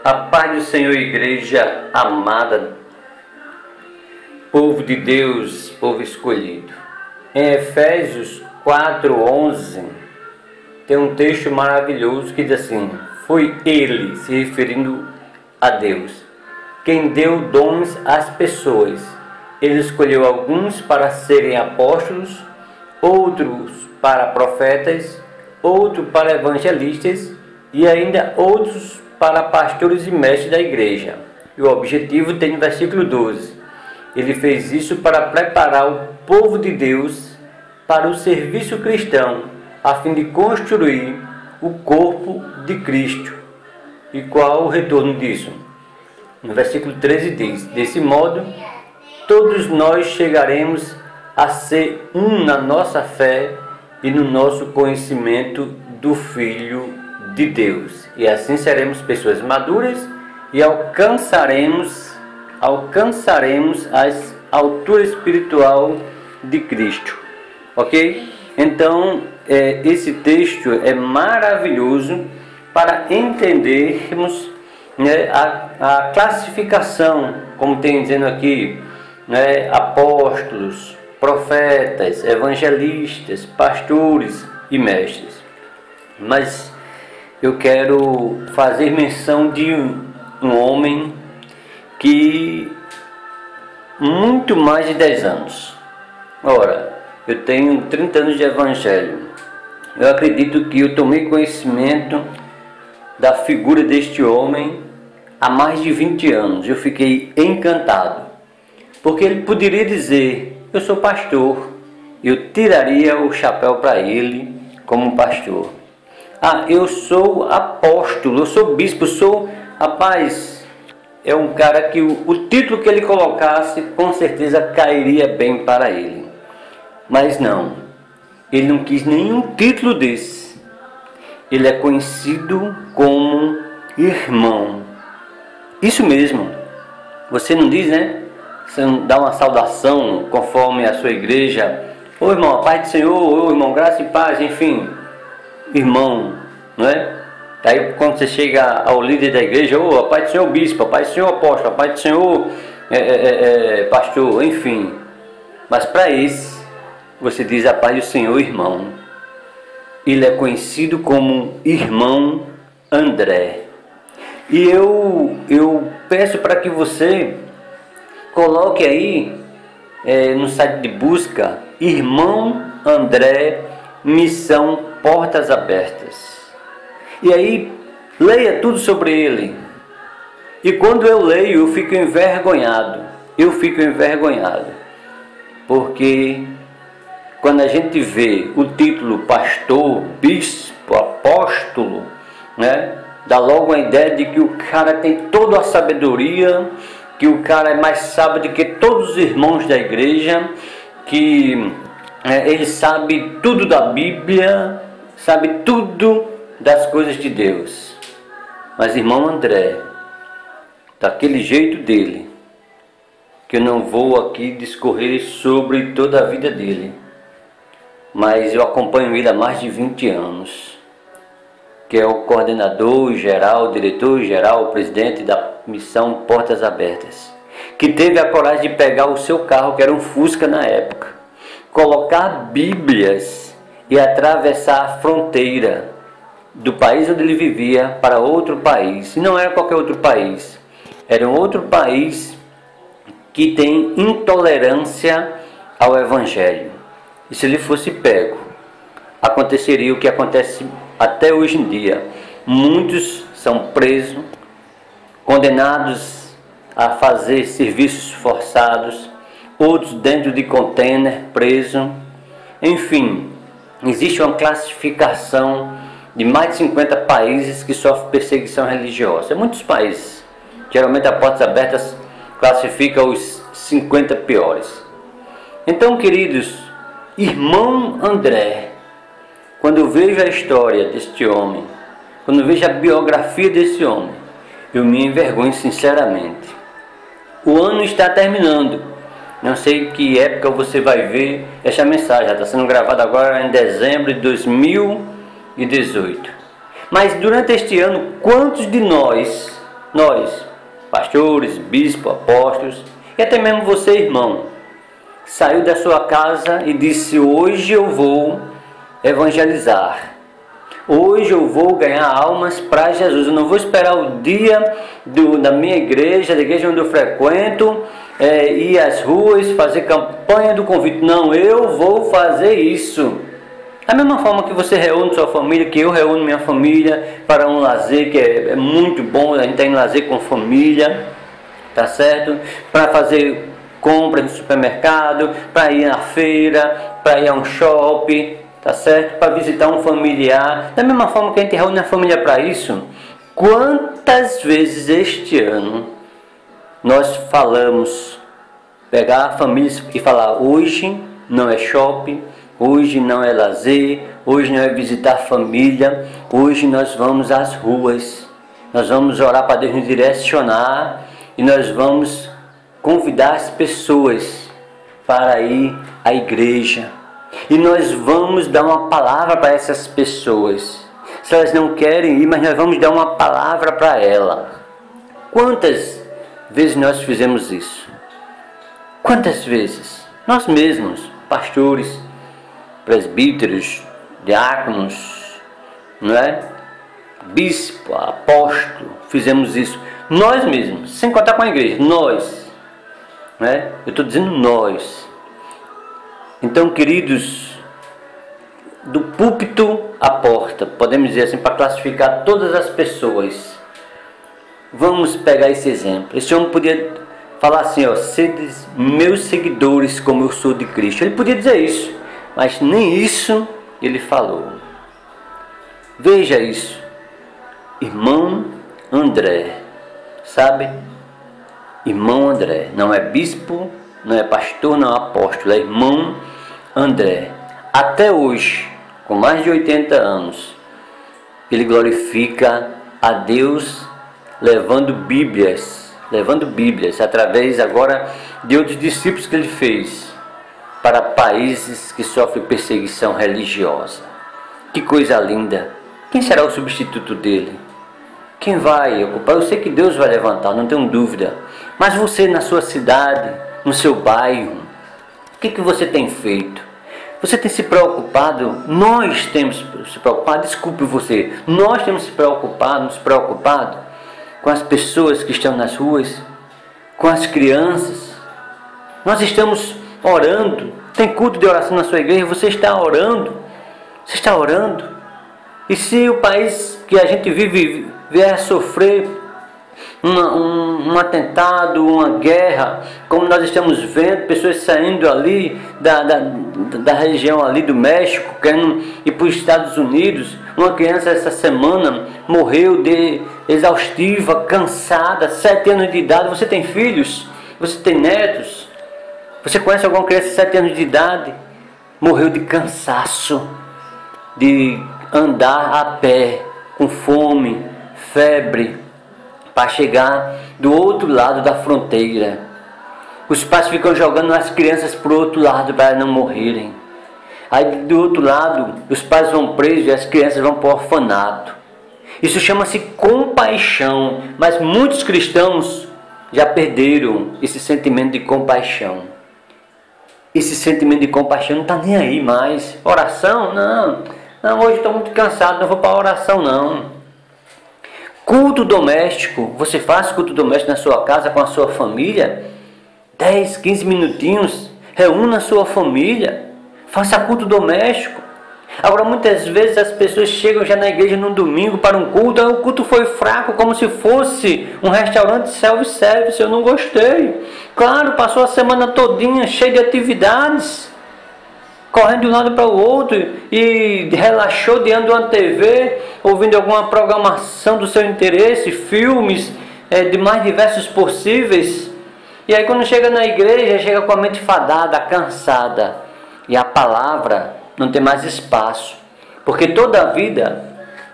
A paz do Senhor, igreja amada, povo de Deus, povo escolhido. Em Efésios 4:11 tem um texto maravilhoso que diz assim: foi Ele, se referindo a Deus, quem deu dons às pessoas. Ele escolheu alguns para serem apóstolos, outros para profetas, outros para evangelistas e ainda outros para pastores e mestres da igreja. E o objetivo tem no versículo 12. Ele fez isso para preparar o povo de Deus para o serviço cristão, a fim de construir o corpo de Cristo. E qual o retorno disso? No versículo 13 diz: desse modo, todos nós chegaremos a ser um na nossa fé e no nosso conhecimento do Filho de Deus. E assim seremos pessoas maduras e alcançaremos as alturas espiritual de Cristo. Ok? Então, esse texto é maravilhoso para entendermos, né, a classificação, como tem dizendo aqui, né, apóstolos, profetas, evangelistas, pastores e mestres. Mas eu quero fazer menção de um homem que muito mais de 10 anos. Ora, eu tenho 30 anos de evangelho. Eu acredito que eu tomei conhecimento da figura deste homem há mais de 20 anos. Eu fiquei encantado, porque ele poderia dizer: eu sou pastor. Eu tiraria o chapéu para ele como pastor. Ah, eu sou apóstolo, eu sou bispo, Rapaz, é um cara que o título que ele colocasse, com certeza cairia bem para ele. Mas não, ele não quis nenhum título desse. Ele é conhecido como irmão. Isso mesmo. Você não diz, né? Você não dá uma saudação conforme a sua igreja. Ô irmão, a paz do Senhor, ô irmão, graça e paz, enfim. Irmão, não é? Daí quando você chega ao líder da igreja: ô, a paz do Senhor bispo, a paz do Senhor apóstolo, a paz do Senhor pastor, enfim. Mas para esse, você diz: a paz do Senhor, irmão. Ele é conhecido como irmão André. E eu peço para que você coloque aí no site de busca: irmão André, missão Portas Abertas. E aí, leia tudo sobre ele. E quando eu leio, eu fico envergonhado. Porque quando a gente vê o título pastor, bispo, apóstolo, né, dá logo a ideia de que o cara tem toda a sabedoria, que o cara é mais sábio do que todos os irmãos da igreja, que ele sabe tudo da Bíblia, sabe tudo das coisas de Deus. Mas irmão André, daquele jeito dele, que eu não vou aqui discorrer sobre toda a vida dele, mas eu acompanho ele há mais de 20 anos, que é o coordenador geral, diretor geral, presidente da missão Portas Abertas, que teve a coragem de pegar o seu carro, que era um Fusca na época, colocar Bíblias e atravessar a fronteira do país onde ele vivia para outro país. E não era qualquer outro país, era um outro país que tem intolerância ao Evangelho. E se ele fosse pego, aconteceria o que acontece até hoje em dia. Muitos são presos, condenados a fazer serviços forçados, outros dentro de container, presos. Enfim, existe uma classificação de mais de 50 países que sofrem perseguição religiosa. Muitos países. Geralmente a Portas Abertas classifica os 50 piores. Então, queridos, irmão André, quando eu vejo a história deste homem, quando eu vejo a biografia desse homem, eu me envergonho sinceramente. O ano está terminando. Não sei que época você vai ver esta mensagem. Já está sendo gravada agora em dezembro de 2018. Mas durante este ano, quantos de nós Nós, pastores, bispos, apóstolos, e até mesmo você, irmão, saiu da sua casa e disse: hoje eu vou evangelizar. Hoje eu vou ganhar almas para Jesus. Eu não vou esperar o dia da minha igreja, da igreja onde eu frequento, ir às ruas, fazer campanha do convite. Não, eu vou fazer isso. Da mesma forma que você reúne sua família, que eu reúno minha família para um lazer, que é muito bom, a gente está em lazer com família, tá certo? Para fazer compras no supermercado, para ir à feira, para ir a um shopping, tá certo? Para visitar um familiar. Da mesma forma que a gente reúne a família para isso, quantas vezes este ano nós falamos, pegar a família e falar: hoje não é shopping, hoje não é lazer, hoje não é visitar a família, hoje nós vamos às ruas, nós vamos orar para Deus nos direcionar e nós vamos convidar as pessoas para ir à igreja. E nós vamos dar uma palavra para essas pessoas. Se elas não querem ir, mas nós vamos dar uma palavra para ela. Quantas vezes nós fizemos isso? Quantas vezes? Nós mesmos, pastores, presbíteros, diáconos, não é? Bispo, apóstolo, fizemos isso. Nós mesmos, sem contar com a igreja, nós. Não é? Eu estou dizendo nós. Então, queridos, do púlpito à porta, podemos dizer assim, para classificar todas as pessoas, vamos pegar esse exemplo. Esse homem podia falar assim: ó, sede meus seguidores como eu sou de Cristo. Ele podia dizer isso, mas nem isso ele falou. Veja isso. Irmão André, sabe? Irmão André, não é bispo, não é pastor, não é apóstolo, é irmão André. Até hoje, com mais de 80 anos, ele glorifica a Deus levando Bíblias através agora de outros discípulos que ele fez para países que sofrem perseguição religiosa. Que coisa linda! Quem será o substituto dele? Quem vai ocupar? Eu sei que Deus vai levantar, não tenho dúvida. Mas você, na sua cidade, no seu bairro, o que você tem feito? Você tem se preocupado? Nós temos se preocupado, desculpe você, nós temos se preocupado, nos preocupado com as pessoas que estão nas ruas, com as crianças. Nós estamos orando. Tem culto de oração na sua igreja, você está orando. Você está orando. E se o país que a gente vive vier a sofrer um atentado, uma guerra, como nós estamos vendo, pessoas saindo ali da região ali do México, querendo ir para os Estados Unidos. Uma criança essa semana morreu de exaustiva, cansada, 7 anos de idade. Você tem filhos? Você tem netos? Você conhece alguma criança de 7 anos de idade? Morreu de cansaço, de andar a pé, com fome, febre, para chegar do outro lado da fronteira. Os pais ficam jogando as crianças para o outro lado para não morrerem. Aí do outro lado, os pais vão presos e as crianças vão para o orfanato. Isso chama-se compaixão, mas muitos cristãos já perderam esse sentimento de compaixão. Esse sentimento de compaixão não está nem aí mais. Oração? Não, hoje estou muito cansado, não vou para a oração não. Culto doméstico, você faz culto doméstico na sua casa com a sua família? 10, 15 minutinhos, reúna a sua família, faça culto doméstico. Agora muitas vezes as pessoas chegam já na igreja no domingo para um culto, o culto foi fraco, como se fosse um restaurante self-service. Eu não gostei. Claro, passou a semana todinha cheio de atividades, correndo de um lado para o outro, e relaxou diante de uma TV, ouvindo alguma programação do seu interesse, filmes de mais diversos possíveis. E aí quando chega na igreja, chega com a mente fadada, cansada, e a palavra não tem mais espaço, porque toda a vida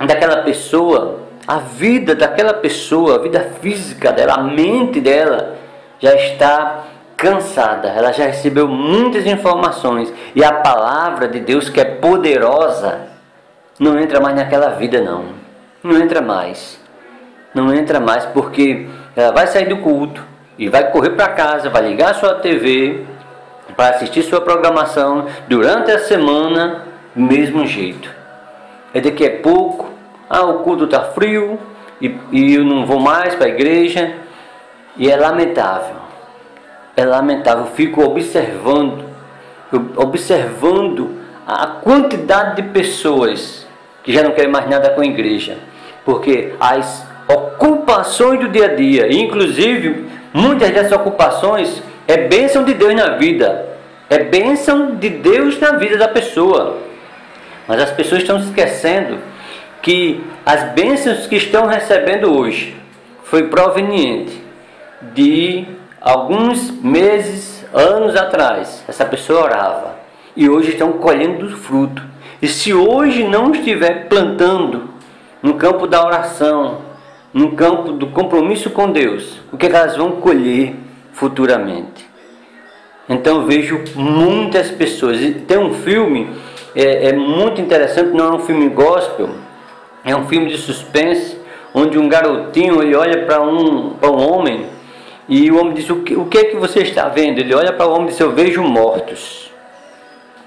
daquela pessoa, a vida daquela pessoa, a vida física dela, a mente dela já está cansada, ela já recebeu muitas informações, e a palavra de Deus, que é poderosa, não entra mais naquela vida, não entra mais. Não entra mais, porque ela vai sair do culto e vai correr para casa, vai ligar a sua TV para assistir sua programação durante a semana do mesmo jeito. É daqui a pouco, o culto está frio e eu não vou mais para a igreja. E é lamentável. É lamentável. Eu fico observando a quantidade de pessoas que já não querem mais nada com a igreja, porque as ocupações do dia a dia, inclusive muitas dessas ocupações é bênção de Deus na vida, é bênção de Deus na vida da pessoa, mas as pessoas estão se esquecendo que as bênçãos que estão recebendo hoje foi proveniente de alguns meses, anos atrás. Essa pessoa orava e hoje estão colhendo o fruto. E se hoje não estiver plantando no campo da oração, no campo do compromisso com Deus, o que elas vão colher futuramente? Então eu vejo muitas pessoas. Tem um filme muito interessante, não é um filme gospel, é um filme de suspense, onde um garotinho ele olha para um homem e o homem diz: o que é que você está vendo? Ele olha para o homem e diz: eu vejo mortos.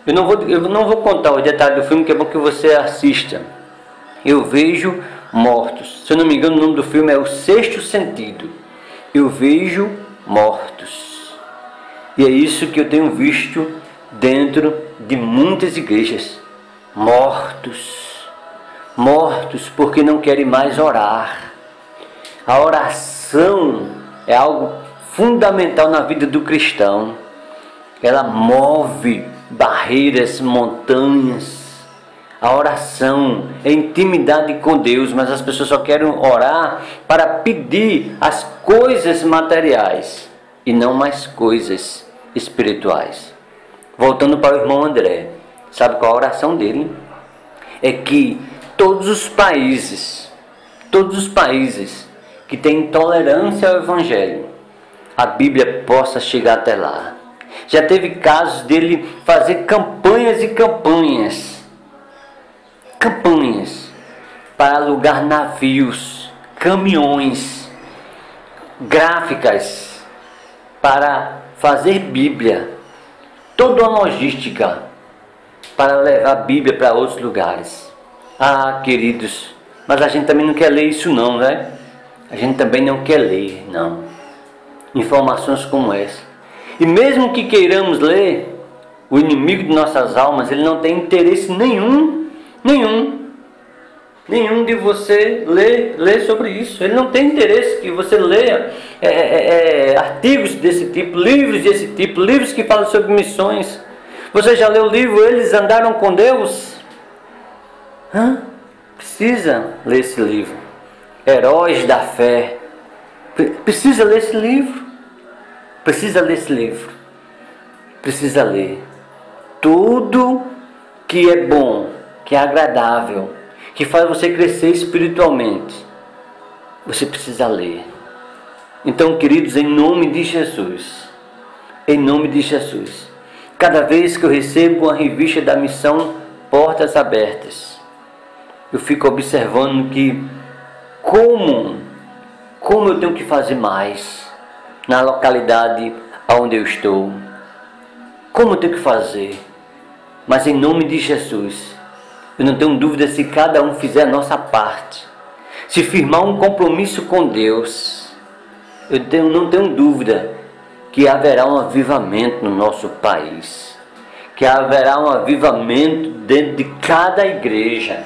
Eu não vou contar os detalhes do filme, que é bom que você assista. Eu vejo mortos. Se eu não me engano, o nome do filme é O Sexto Sentido. Eu vejo mortos. E é isso que eu tenho visto dentro de muitas igrejas. Mortos. Mortos porque não querem mais orar. A oração é algo fundamental na vida do cristão. Ela move barreiras, montanhas. A oração é intimidade com Deus, mas as pessoas só querem orar para pedir as coisas materiais e não mais coisas espirituais. Voltando para o irmão André, sabe qual a oração dele? É que todos os países que têm intolerância ao Evangelho, a Bíblia possa chegar até lá. Já teve casos dele fazer campanhas e campanhas para alugar navios, caminhões, gráficas para fazer Bíblia, toda uma logística para levar a Bíblia para outros lugares. Queridos, mas a gente também não quer ler isso não, né? A gente também não quer ler, não, informações como essa. E mesmo que queiramos ler, o inimigo de nossas almas, ele não tem interesse nenhum de você ler sobre isso. Ele não tem interesse que você leia artigos desse tipo, livros desse tipo, livros que falam sobre missões. Você já leu o livro Eles Andaram com Deus? Precisa ler esse livro. Heróis da Fé. Precisa ler esse livro. Precisa ler esse livro. Precisa ler. Tudo que é bom, que é agradável, que faz você crescer espiritualmente, você precisa ler. Então, queridos, em nome de Jesus, cada vez que eu recebo uma revista da missão Portas Abertas, eu fico observando que como eu tenho que fazer mais na localidade onde eu estou, como eu tenho que fazer. Mas em nome de Jesus, eu não tenho dúvida, se cada um fizer a nossa parte, se firmar um compromisso com Deus, não tenho dúvida que haverá um avivamento no nosso país, que haverá um avivamento dentro de cada igreja.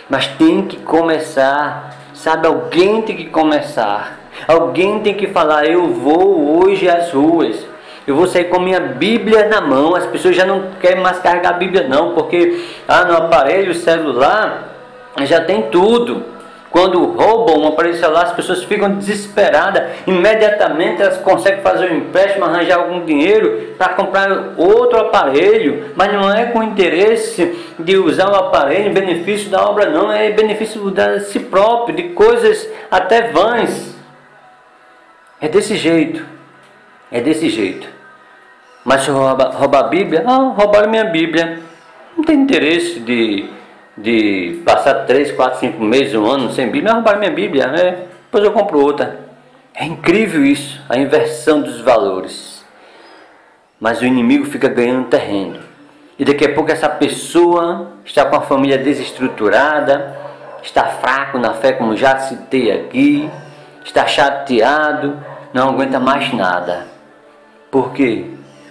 Mas tem que começar, sabe? Alguém tem que começar. Alguém tem que falar: eu vou hoje às ruas, eu vou sair com minha Bíblia na mão. As pessoas já não querem mais carregar a Bíblia não, porque no aparelho celular já tem tudo. Quando roubam um aparelho celular, as pessoas ficam desesperadas. Imediatamente elas conseguem fazer um empréstimo, arranjar algum dinheiro para comprar outro aparelho. Mas não é com interesse de usar o aparelho em benefício da obra não. É em benefício de si próprio, de coisas até vãs. É desse jeito. Mas se eu roubar a Bíblia, roubaram minha Bíblia. Não tem interesse de passar 3, 4, 5 meses, um ano sem Bíblia. Roubaram minha Bíblia, depois eu compro outra. É incrível isso, a inversão dos valores. Mas o inimigo fica ganhando terreno. E daqui a pouco essa pessoa está com a família desestruturada, está fraco na fé, como já citei aqui, está chateado, não aguenta mais nada. Por quê?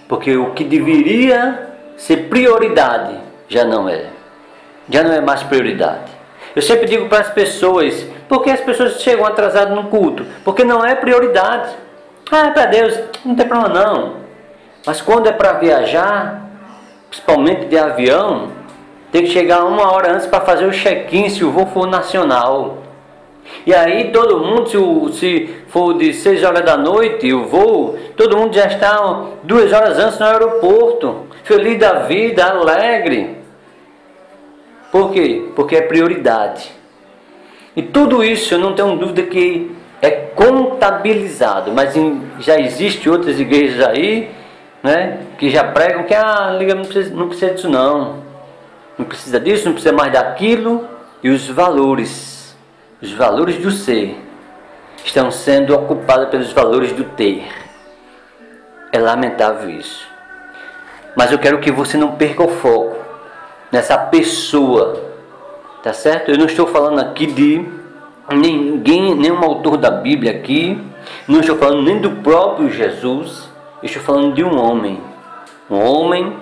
Porque o que deveria ser prioridade já não é. Já não é mais prioridade. Eu sempre digo para as pessoas, por que as pessoas chegam atrasadas no culto? Porque não é prioridade. Ah, é para Deus, não tem problema não. Mas quando é para viajar, principalmente de avião, tem que chegar 1 hora antes para fazer o check-in se o voo for nacional. E aí todo mundo, se for de 6 horas da noite o voo, todo mundo já está 2 horas antes no aeroporto, feliz da vida, alegre. Por quê? Porque é prioridade. E tudo isso eu não tenho dúvida que é contabilizado, mas já existem outras igrejas aí, né, que já pregam que não precisa disso não. Não precisa disso, não precisa mais daquilo. E os valores do ser, estão sendo ocupados pelos valores do ter. É lamentável isso. Mas eu quero que você não perca o foco nessa pessoa, tá certo? Eu não estou falando aqui de ninguém, nenhum autor da Bíblia aqui, não estou falando nem do próprio Jesus, eu estou falando de um homem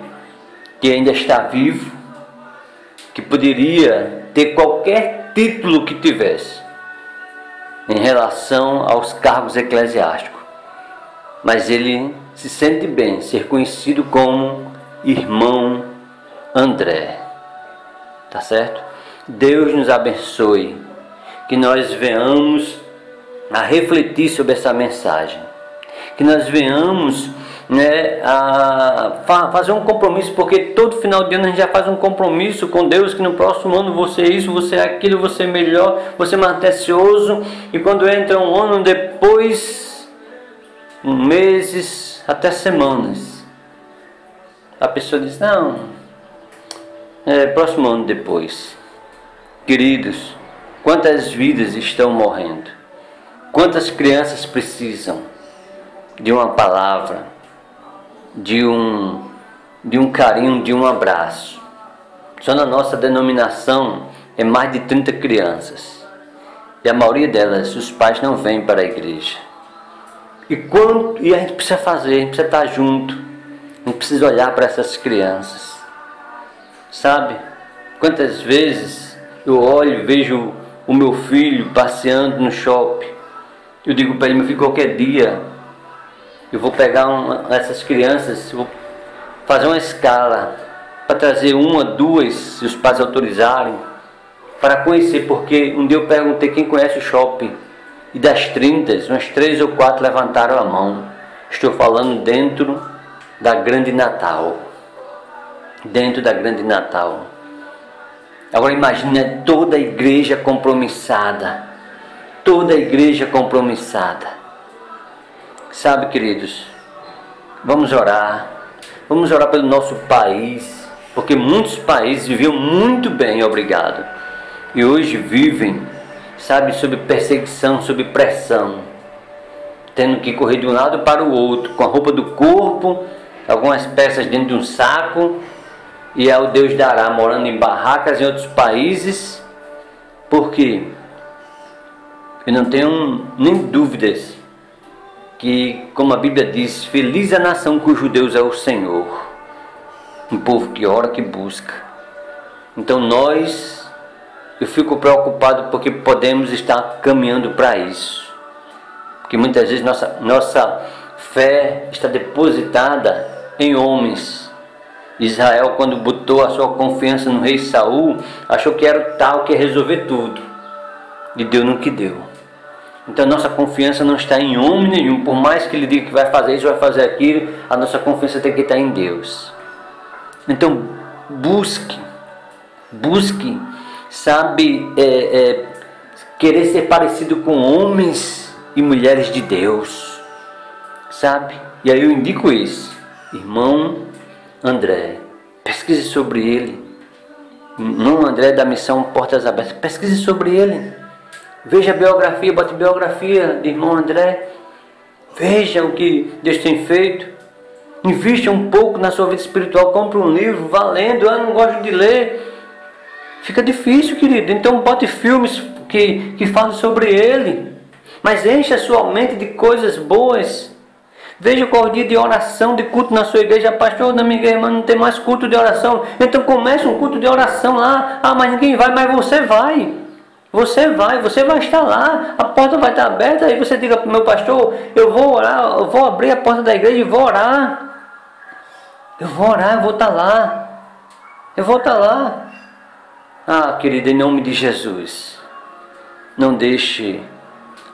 que ainda está vivo, que poderia ter qualquer título que tivesse em relação aos cargos eclesiásticos, mas ele se sente bem ser conhecido como irmão André. Tá certo? Deus nos abençoe, que nós venhamos a refletir sobre essa mensagem, que nós venhamos, né, a fazer um compromisso, porque todo final de ano a gente já faz um compromisso com Deus, que no próximo ano você é isso, você é aquilo, você é melhor, você é mais atencioso, e quando entra um ano depois, meses, até semanas, a pessoa diz, não, próximo ano depois. Queridos, quantas vidas estão morrendo? Quantas crianças precisam de uma palavra, de um carinho, de um abraço? Só na nossa denominação é mais de 30 crianças. E a maioria delas, os pais não vêm para a igreja. E a gente precisa fazer, a gente precisa estar junto. A gente precisa olhar para essas crianças. Sabe? Quantas vezes eu olho e vejo o meu filho passeando no shopping. Eu digo para ele, meu filho, qualquer dia eu vou pegar essas crianças, vou fazer uma escala para trazer 1, 2, se os pais autorizarem, para conhecer, porque um dia eu perguntei quem conhece o shopping, e das 30, umas 3 ou 4 levantaram a mão. Estou falando dentro da Grande Natal. Dentro da Grande Natal. Agora imagine toda a igreja compromissada. Toda a igreja compromissada. Sabe, queridos, vamos orar. Vamos orar pelo nosso país, porque muitos países viviam muito bem, obrigado, e hoje vivem, sabe, sob perseguição, sob pressão, tendo que correr de um lado para o outro, com a roupa do corpo, algumas peças dentro de um saco, e ao Deus dará, morando em barracas em outros países. Porque eu não tenho nem dúvidas que, como a Bíblia diz, feliz a nação cujo Deus é o Senhor, um povo que ora, que busca. Então eu fico preocupado porque podemos estar caminhando para isso, porque muitas vezes nossa fé está depositada em homens. Israel, quando botou a sua confiança no rei Saul, achou que era o tal que ia resolver tudo, e deu no que deu. Então nossa confiança não está em homem nenhum, por mais que ele diga que vai fazer isso, vai fazer aquilo, a nossa confiança tem que estar em Deus. Então busque, sabe, querer ser parecido com homens e mulheres de Deus, sabe? E aí eu indico isso, irmão André, pesquise sobre ele. Irmão André da missão Portas Abertas, pesquise sobre ele. Veja a biografia, bote biografia de irmão André. Veja o que Deus tem feito. Invista um pouco na sua vida espiritual. Compre um livro, vá lendo. Eu não gosto de ler. Fica difícil, querido. Então bote filmes que falam sobre ele. Mas encha a sua mente de coisas boas. Veja qual é o dia de oração, de culto na sua igreja. Pastor, na minha igreja não tem mais culto de oração. Então comece um culto de oração lá. Ah, mas ninguém vai, mas você vai. Você vai estar lá, a porta vai estar aberta, aí você diga para o meu pastor, eu vou orar, eu vou abrir a porta da igreja e vou orar. Eu vou estar lá. Eu vou estar lá. Ah, querido, em nome de Jesus, não deixe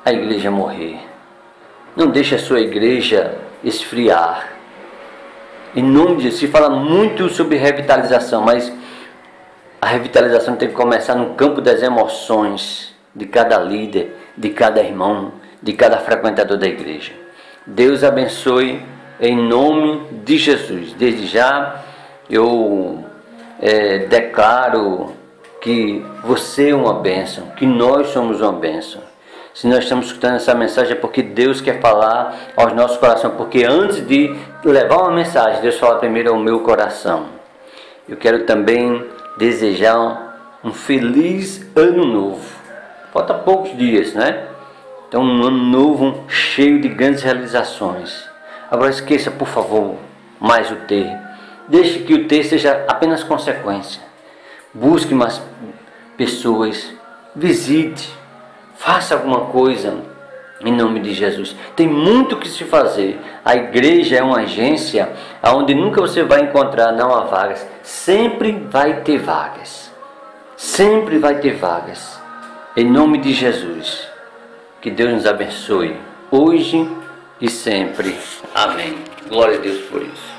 a igreja morrer. Não deixe a sua igreja esfriar. Em nome de Jesus, se fala muito sobre revitalização, mas a revitalização tem que começar no campo das emoções de cada líder, de cada irmão, de cada frequentador da igreja. Deus abençoe em nome de Jesus. Desde já eu declaro que você é uma bênção, que nós somos uma bênção. Se nós estamos escutando essa mensagem é porque Deus quer falar aos nossos corações, porque antes de levar uma mensagem, Deus fala primeiro ao meu coração. Eu quero também desejar um feliz ano novo. Falta poucos dias, né? Então um ano novo cheio de grandes realizações. Agora esqueça, por favor, mais o ter. Deixe que o ter seja apenas consequência. Busque mais pessoas, visite, faça alguma coisa em nome de Jesus. Tem muito que se fazer. A igreja é uma agência onde nunca você vai encontrar não há vagas. Sempre vai ter vagas. Sempre vai ter vagas. Em nome de Jesus. Que Deus nos abençoe hoje e sempre. Amém. Glória a Deus por isso.